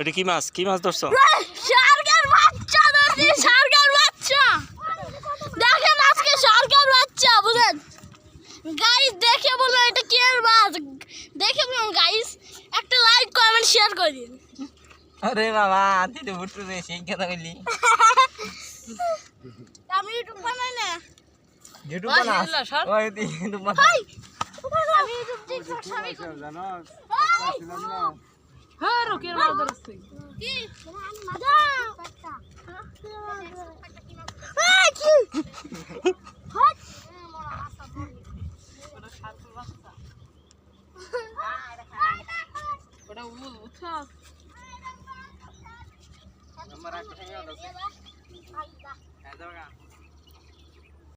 এটা কি মাছ? কি মাছ ধরছো? শার্কের বাচ্চা ধরছি, শার্কের বাচ্চা। দেখেন আজকে শার্কের বাচ্চা, বুঝেন গাইস? দেখে বলুন এটা কি এর মাছ, দেখে বলুন গাইস। একটা লাইক কমেন্ট শেয়ার করে দিন। আরে বাবা তুই তো বুটু রে সেই কথা বললি। আমি ইউটিউব বানাই না। ইউটিউব বানা ওই তুই ইউটিউব বানা। আমি ইউটিউব টিকটক সবই করি। জানো ছিলাম না হ্যাঁ রোকের মাছ ধরছি কি মজা পাট্টা কি